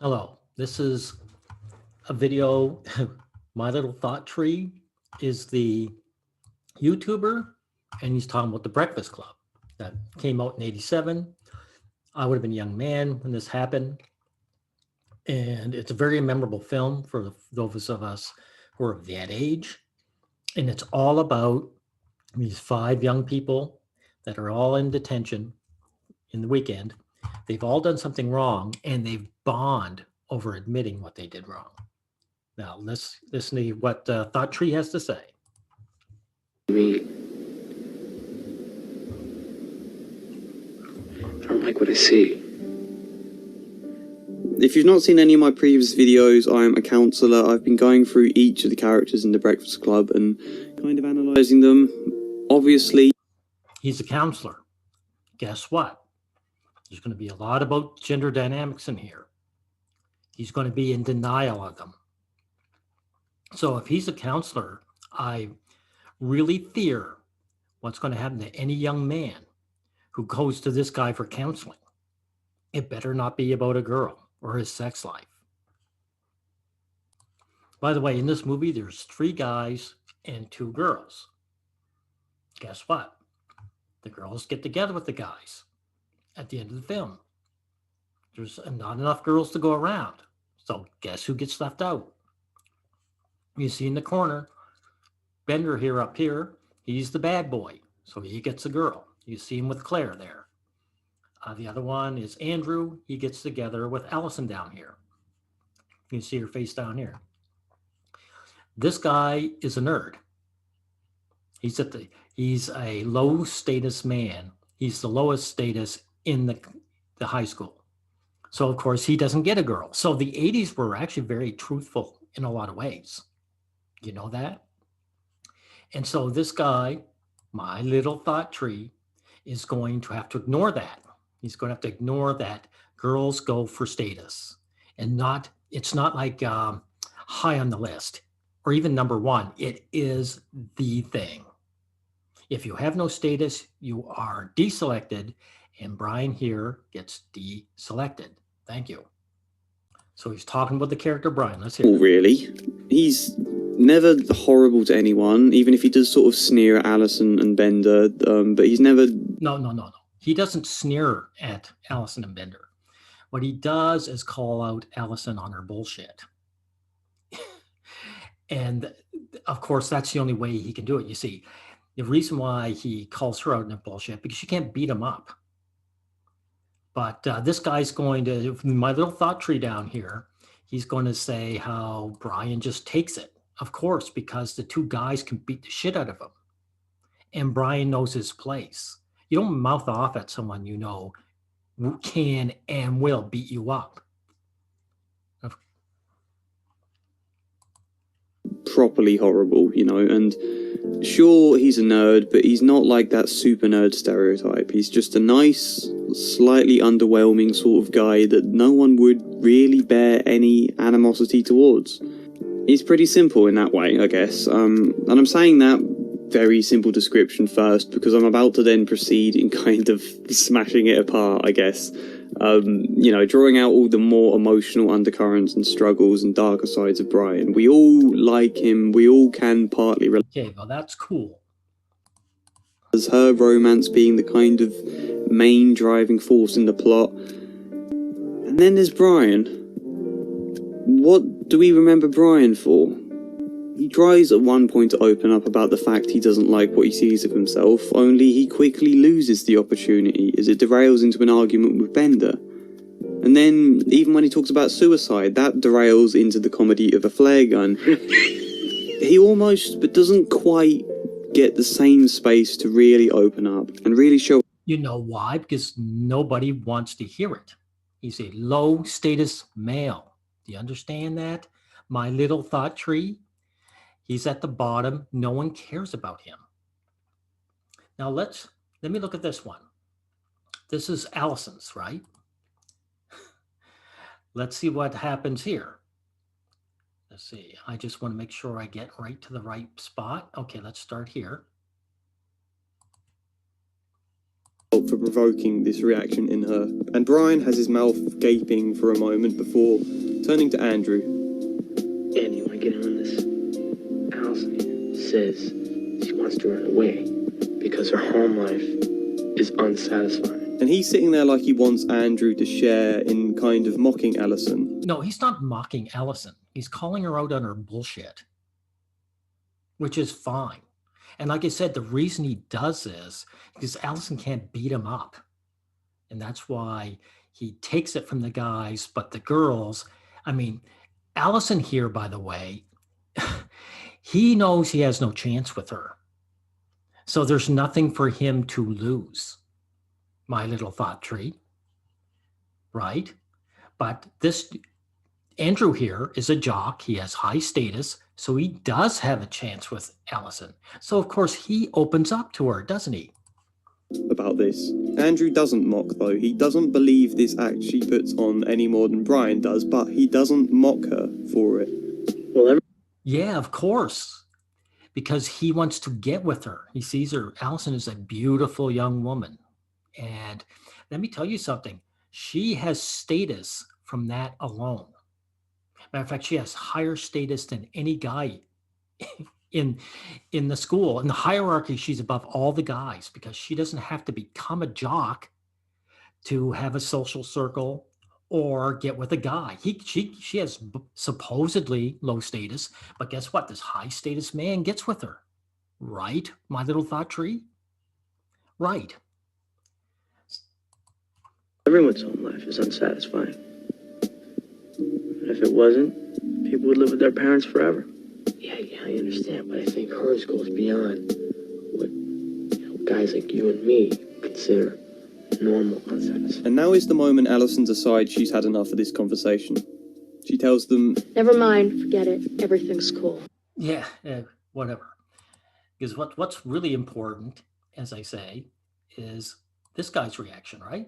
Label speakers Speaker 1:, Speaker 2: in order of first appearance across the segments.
Speaker 1: Hello, this is a video. My Little Thought Tree is the YouTuber, and he's talking about the Breakfast Club that came out in '87. I would have been a young man when this happened, and it's a very memorable film for those of us who are of that age. And it's all about these five young people that are all in detention in the weekend. They've all done something wrong, and they've bond over admitting what they did wrong. Now, let's listen to what Thought Tree has to say.
Speaker 2: Me. I don't like what I see.
Speaker 3: If you've not seen any of my previous videos, I'm a counsellor. I've been going through each of the characters in the Breakfast Club and kind of analysing them. Obviously,
Speaker 1: He's a counselor. Guess what? There's going to be a lot about gender dynamics in here. He's going to be in denial of them. So if he's a counselor, I really fear what's going to happen to any young man who goes to this guy for counseling. It better not be about a girl or his sex life. By the way, in this movie, there's 3 guys and 2 girls. Guess what? The girls get together with the guys at the end of the film. There's not enough girls to go around. So guess who gets left out? You see in the corner, Bender here up here, he's the bad boy. So he gets a girl. You see him with Claire there. The other one is Andrew. He gets together with Allison down here. You see her face down here. This guy is a nerd. He's a low status man. He's the lowest status in the high school. So of course he doesn't get a girl. So the 80s were actually very truthful in a lot of ways. You know that? And so this guy, my little thought tree, is going to have to ignore that. He's going to have to ignore that girls go for status and it's not like high on the list or even number 1. It is the thing. If you have no status, you are deselected, and Brian here gets deselected. Thank you. So he's talking about the character Brian. Let's hear it.
Speaker 3: really, he's never horrible to anyone, even if he does sort of sneer at Alison and Bender, but he's never...
Speaker 1: No. He doesn't sneer at Allison and Bender. What he does is call out Allison on her bullshit. And of course, that's the only way he can do it. You see, the reason why he calls her out on her bullshit, because she can't beat him up. But this guy's going to, my little thought tree down here, he's going to say how Brian just takes it. Of course, because the 2 guys can beat the shit out of him. And Brian knows his place. You don't mouth off at someone you know can and will beat you up.
Speaker 3: properly horrible, and sure, he's a nerd, but he's not like that super nerd stereotype. He's just a nice, slightly underwhelming sort of guy that no one would really bear any animosity towards. He's pretty simple in that way, I guess, and I'm saying that very simple description first because I'm about to then proceed in kind of smashing it apart, I guess. Drawing out all the more emotional undercurrents and struggles and darker sides of Brian. We all like him, we all can partly relate.
Speaker 1: Okay, well, that's cool.
Speaker 3: As her romance being the kind of main driving force in the plot. And then there's Brian. What do we remember Brian for? He tries at one point to open up about the fact he doesn't like what he sees of himself, only he quickly loses the opportunity as it derails into an argument with Bender. And then, even when he talks about suicide, that derails into the comedy of a flare gun. He almost, but doesn't quite, get the same space to really open up and really show...
Speaker 1: You know why? Because nobody wants to hear it. He's a low status male. Do you understand that? My little thought tree? He's at the bottom. No one cares about him. Now let me look at this one. This is Allison's, right? Let's see what happens here. Let's see. I just want to make sure I get right to the right spot. Okay, let's start here.
Speaker 3: fault for provoking this reaction in her, and Brian has his mouth gaping for a moment before turning to Andrew.
Speaker 2: Andy, you want to get in on this? Allison says she wants to run away because her home life is unsatisfying.
Speaker 3: And he's sitting there like he wants Andrew to share in kind of mocking Allison.
Speaker 1: No, he's not mocking Allison. He's calling her out on her bullshit, which is fine. And like I said, the reason he does this is Allison can't beat him up. And that's why he takes it from the guys, but the girls, I mean, Allison here, by the way, he knows he has no chance with her. So there's nothing for him to lose. My little thought tree, right? But this Andrew here is a jock. He has high status, so he does have a chance with Allison. So of course he opens up to her, doesn't he?
Speaker 3: About this. Andrew doesn't mock though. He doesn't believe this act she puts on any more than Brian does, but he doesn't mock her for it.
Speaker 2: Well,
Speaker 1: Yeah, of course. Because he wants to get with her. He sees her. Allison is a beautiful young woman. And let me tell you something. She has status from that alone. Matter of fact, she has higher status than any guy in the school. In the hierarchy, she's above all the guys because she doesn't have to become a jock to have a social circle or get with a guy. She has supposedly low status, but guess what? This high status man gets with her. Right, my little thought tree? Right.
Speaker 2: everyone's home life is unsatisfying. And if it wasn't, people would live with their parents forever. Yeah, I understand, but I think hers goes beyond what guys like you and me consider normal unsatisfying.
Speaker 3: And now is the moment Allison decides she's had enough of this conversation. She tells them,
Speaker 4: Never mind, forget it. Everything's cool.
Speaker 1: Yeah, whatever. Because what's really important, as I say, is this guy's reaction, right?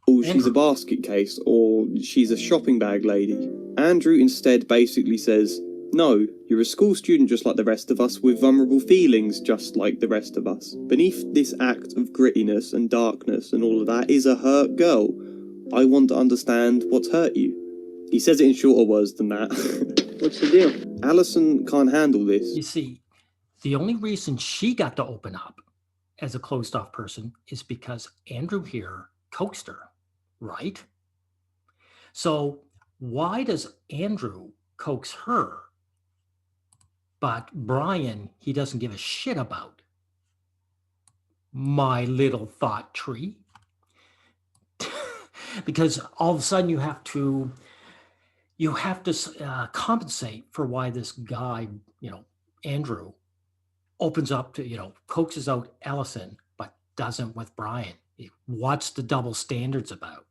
Speaker 3: oh, she's
Speaker 1: Andrew.
Speaker 3: a basket case, or she's a shopping bag lady. Andrew instead basically says, no, you're a school student just like the rest of us, with vulnerable feelings just like the rest of us. Beneath this act of grittiness and darkness and all of that is a hurt girl. I want to understand what's hurt you. He says it in shorter words than that.
Speaker 2: What's the deal?
Speaker 3: Allison can't handle this.
Speaker 1: You see, the only reason she got to open up as a closed off person is because Andrew here coaxed her, right? So why does Andrew coax her, but Brian, he doesn't give a shit about? My little thought tree. Because all of a sudden you have to compensate for why this guy, Andrew, opens up to, coaxes out Allison, but doesn't with Brian. What's the double standards about?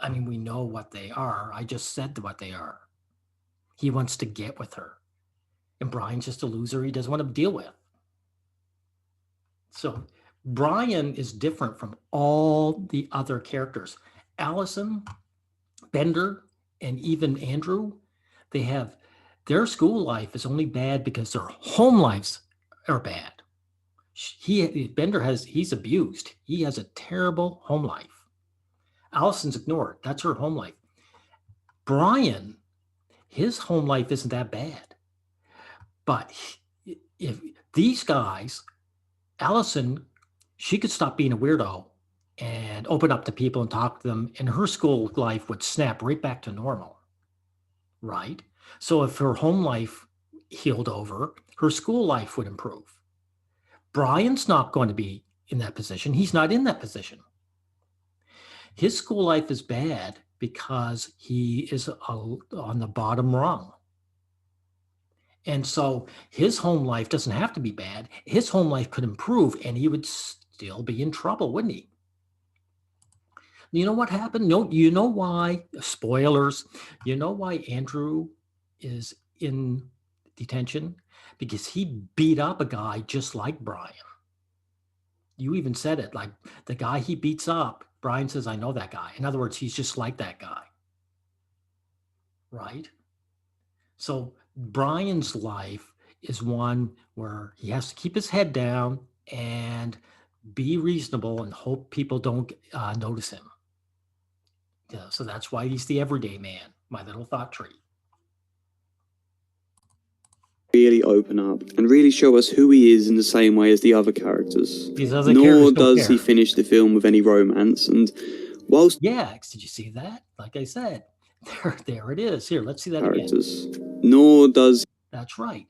Speaker 1: I mean, we know what they are. I just said what they are. He wants to get with her. And Brian's just a loser he doesn't want to deal with. So Brian is different from all the other characters. Allison, Bender, and even Andrew, their school life is only bad because their home lives are bad. He's abused. He has a terrible home life. Allison's ignored. That's her home life. Brian, his home life isn't that bad. But if these guys, Allison, she could stop being a weirdo and open up to people and talk to them, and her school life would snap right back to normal, right? So if her home life healed over, her school life would improve. Brian's not going to be in that position. He's not in that position. His school life is bad because he is on the bottom rung. And so his home life doesn't have to be bad. His home life could improve and he would still be in trouble, wouldn't he? You know what happened? No, you know why? Spoilers. You know why Andrew is in detention? Because he beat up a guy just like Brian. You even said it, like the guy he beats up, Brian says, I know that guy. In other words, he's just like that guy. Right? So Brian's life is one where he has to keep his head down and be reasonable and hope people don't notice him. Yeah, so that's why he's the everyday man, my little thought tree.
Speaker 3: Really open up and really show us who he is in the same way as the other characters.
Speaker 1: These other
Speaker 3: Nor
Speaker 1: characters don't
Speaker 3: does he
Speaker 1: care.
Speaker 3: finish the film with any romance, and whilst
Speaker 1: Yeah, did you see that? Like I said, there it is. Here, let's see that
Speaker 3: characters,
Speaker 1: again.
Speaker 3: nor does
Speaker 1: That's right.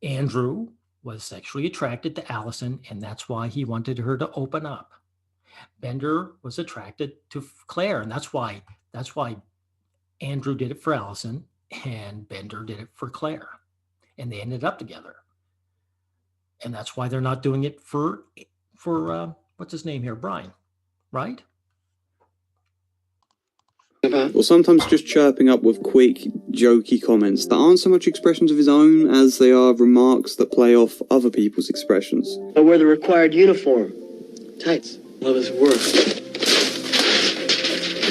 Speaker 1: Andrew was sexually attracted to Allison, and that's why he wanted her to open up. Bender was attracted to Claire, and that's why Andrew did it for Allison and Bender did it for Claire, and they ended up together. And that's why they're not doing it for what's his name here, Brian, right?
Speaker 3: or sometimes just chirping up with quick, jokey comments that aren't so much expressions of his own as they are remarks that play off other people's expressions.
Speaker 2: I wear the required uniform. Tights. Love his work.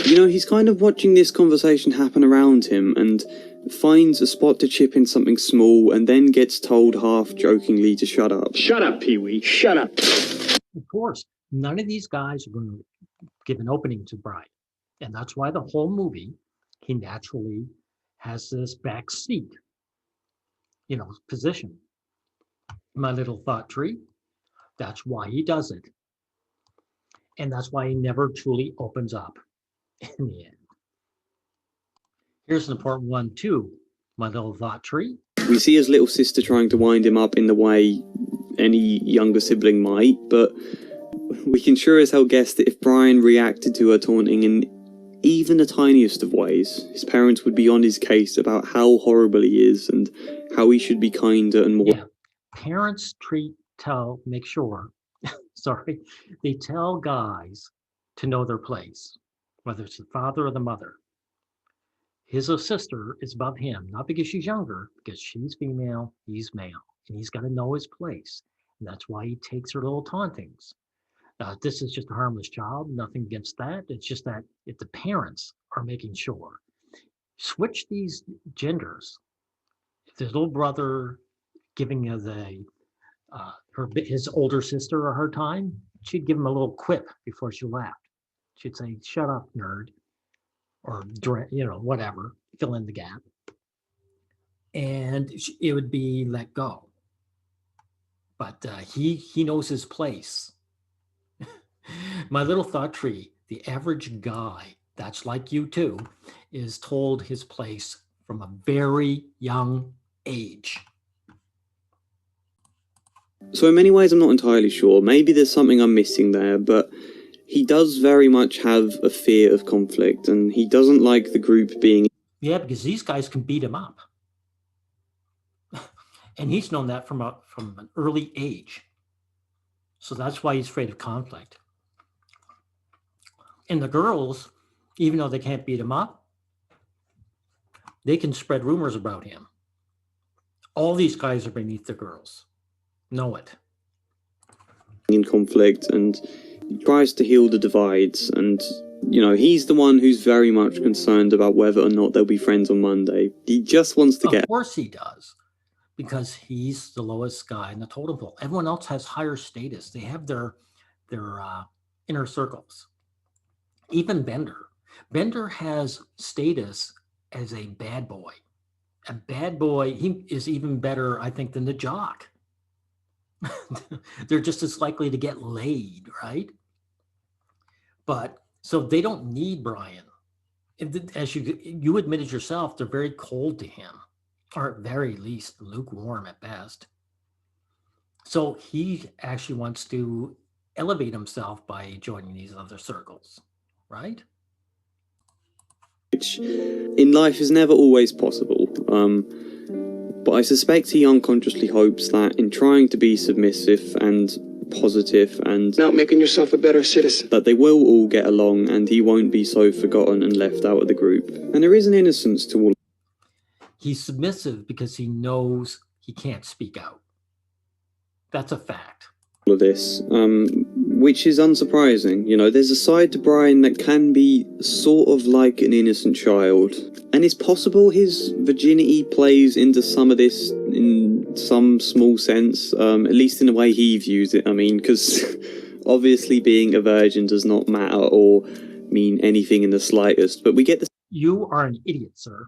Speaker 3: You know, he's kind of watching this conversation happen around him and finds a spot to chip in something small and then gets told half-jokingly to shut up.
Speaker 5: Shut up, Pee-wee.
Speaker 2: Shut up.
Speaker 1: Of course, none of these guys are going to give an opening to Brian. And that's why the whole movie, he naturally has this back seat, position. My little thought tree, that's why he does it. And that's why he never truly opens up in the end. Here's an important one too, my little thought tree.
Speaker 3: We see his little sister trying to wind him up in the way any younger sibling might, but we can sure as hell guess that if Brian reacted to her taunting in even the tiniest of ways, his parents would be on his case about how horrible he is and how he should be kinder and more.
Speaker 1: Yeah, parents make sure, they tell guys to know their place, whether it's the father or the mother. His sister is above him, not because she's younger, because she's female, he's male, and he's got to know his place. And that's why he takes her little tauntings. This is just a harmless child, nothing against that. It's just that if the parents are making sure, switch these genders. If there's a little brother giving his older sister a hard time, she'd give him a little quip before she laughed. She'd say, "Shut up, nerd," or whatever, fill in the gap, and it would be let go. But he knows his place. My little thought tree, the average guy that's like you too, is told his place from a very young age.
Speaker 3: So in many ways I'm not entirely sure. Maybe there's something I'm missing there, but he does very much have a fear of conflict, and he doesn't like the group being...
Speaker 1: Yeah, because these guys can beat him up. And he's known that from an early age. So that's why he's afraid of conflict. And the girls, even though they can't beat him up, they can spread rumors about him. All these guys are beneath the girls. Know it.
Speaker 3: In conflict, and he tries to heal the divides, and he's the one who's very much concerned about whether or not they'll be friends on Monday. He just wants to get...
Speaker 1: Of course he does, because he's the lowest guy in the totem pole. Everyone else has higher status. They have their inner circles. Even Bender has status as a bad boy. A bad boy, he is even better, I think, than the jock. They're just as likely to get laid, right? But so they don't need Brian. As you admitted yourself, they're very cold to him, or at very least lukewarm at best. So he actually wants to elevate himself by joining these other circles, right?
Speaker 3: Which in life is never always possible. But I suspect he unconsciously hopes that in trying to be submissive and positive and
Speaker 5: Not making yourself a better citizen.
Speaker 3: that they will all get along and he won't be so forgotten and left out of the group. And there is an innocence to all.
Speaker 1: He's submissive because he knows he can't speak out. That's a fact.
Speaker 3: Of this, which is unsurprising. There's a side to Brian that can be sort of like an innocent child, and it's possible his virginity plays into some of this in some small sense, at least in the way he views it. I mean, because obviously being a virgin does not matter or mean anything in the slightest, but we get the...
Speaker 1: You are an idiot, sir.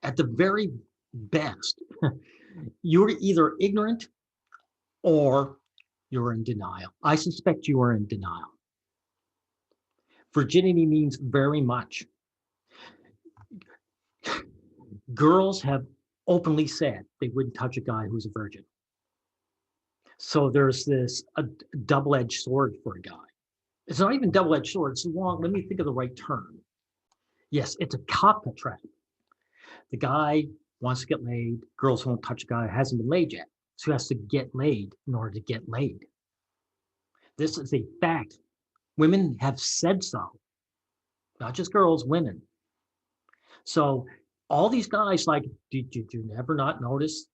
Speaker 1: At the very best, you're either ignorant or you're in denial. I suspect you are in denial. Virginity means very much. Girls have openly said they wouldn't touch a guy who's a virgin. So there's this a double-edged sword for a guy. It's not even double-edged sword. It's long. Let me think of the right term. Yes, it's a Kafka trap. The guy wants to get laid. Girls won't touch a guy who hasn't been laid yet. So he has to get laid in order to get laid. This is a fact. Women have said so. Not just girls, women. So all these guys, like, did you never not notice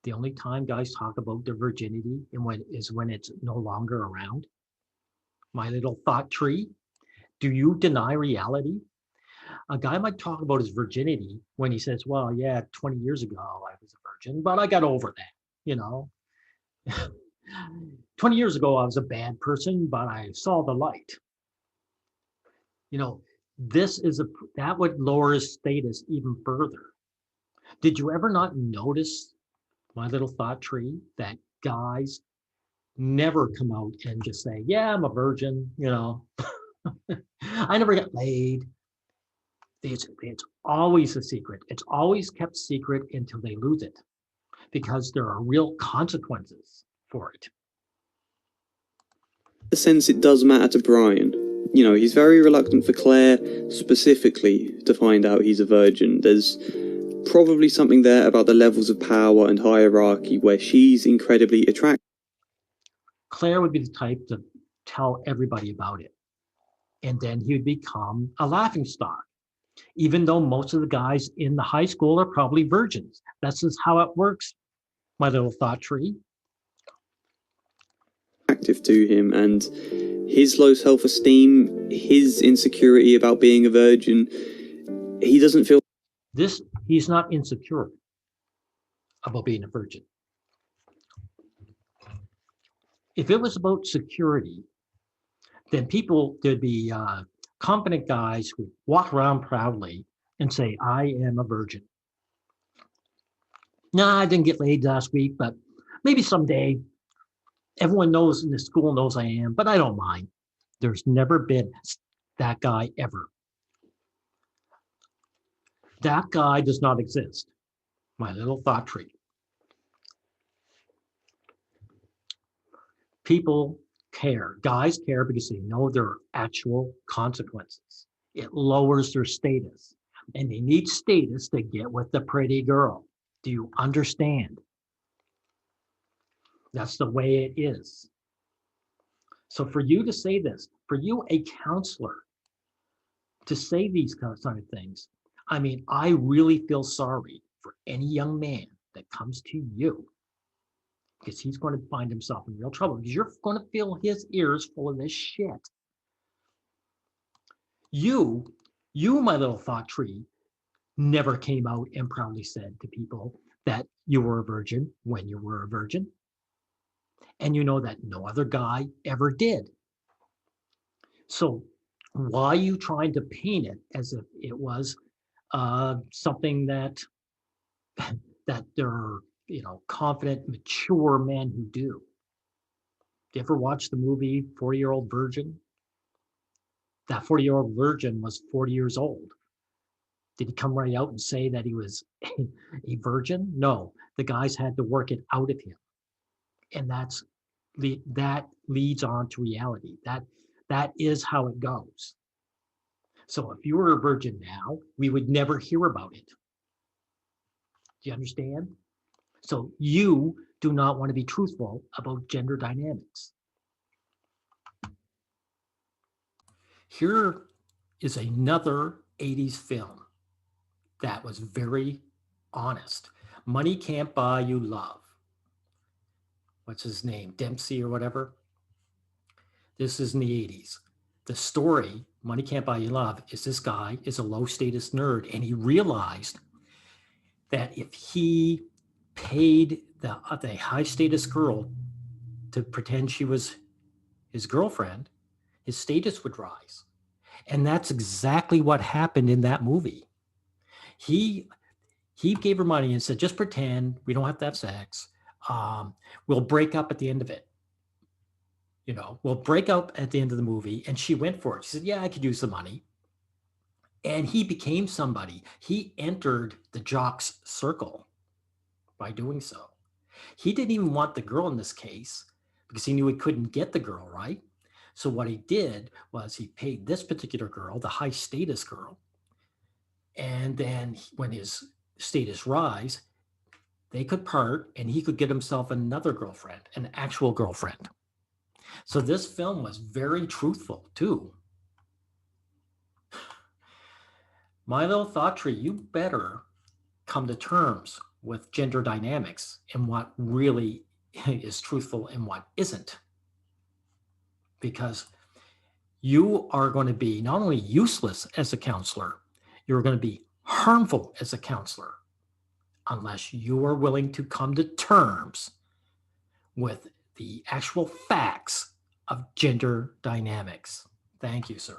Speaker 1: the only time guys talk about their virginity and when it's no longer around? My little thought tree. Do you deny reality? A guy might talk about his virginity when he says, well, yeah, 20 years ago I was a virgin, but I got over that, you know. 20 years ago I was a bad person, but I saw the light. You know, that would lower his status even further. Did you ever not notice, my little thought tree, that guys never come out and just say, yeah, I'm a virgin, you know. I never got laid. It's always a secret. It's always kept secret until they lose it, because there are real consequences for it.
Speaker 3: The sense it does matter to Brian. You know, he's very reluctant for Claire specifically to find out he's a virgin. There's probably something there about the levels of power and hierarchy where she's incredibly attractive.
Speaker 1: Claire would be the type to tell everybody about it. And then he would become a laughingstock, even though most of the guys in the high school are probably virgins. That's just how it works, my little thought tree.
Speaker 3: Attractive to him, and his low self-esteem, his insecurity about being a virgin, he doesn't feel...
Speaker 1: He's not insecure about being a virgin. If it was about security, then there'd be confident guys who walk around proudly and say, I am a virgin. Nah, I didn't get laid last week, but maybe someday. Everyone knows in the school knows I am, but I don't mind. There's never been that guy ever. That guy does not exist. My little thought tree. People care. Guys care because they know there are actual consequences. It lowers their status. And they need status to get with the pretty girl. Do you understand? That's the way it is. So for you to say this, for you, a counselor, to say these kind of things, I mean, I really feel sorry for any young man that comes to you, because he's going to find himself in real trouble, because you're going to fill his ears full of this shit. You, my little thought tree, never came out and proudly said to people that you were a virgin when you were a virgin. And you know that no other guy ever did. So why are you trying to paint it as if it was something that there are, confident, mature men who do? Do you ever watch the movie 40-Year-Old Virgin? That 40-year-old virgin was 40 years old. Did he come right out and say that he was a virgin? No, the guys had to work it out of him. And that leads on to reality. That is how it goes. So if you were a virgin now, we would never hear about it. Do you understand? So you do not want to be truthful about gender dynamics. Here is another 80s film that was very honest. Money Can't Buy You Love. What's his name? Dempsey or whatever. This is in the 80s. The story, Money Can't Buy You Love, is this guy is a low status nerd, and he realized that if he paid the high status girl to pretend she was his girlfriend, his status would rise. And that's exactly what happened in that movie. He gave her money and said, just pretend we don't have to have sex. We'll break up at the end of it. We'll break up at the end of the movie. And she went for it. She said, yeah, I could use the money. And he became somebody. He entered the jock's circle by doing so. He didn't even want the girl in this case because he knew he couldn't get the girl, right? So what he did was he paid this particular girl, the high status girl. And then when his status rise, they could part and he could get himself another girlfriend, an actual girlfriend. So this film was very truthful too. My little thought tree, you better come to terms with gender dynamics and what really is truthful and what isn't. Because you are going to be not only useless as a counselor, you're going to be harmful as a counselor unless you are willing to come to terms with the actual facts of gender dynamics. Thank you, sir.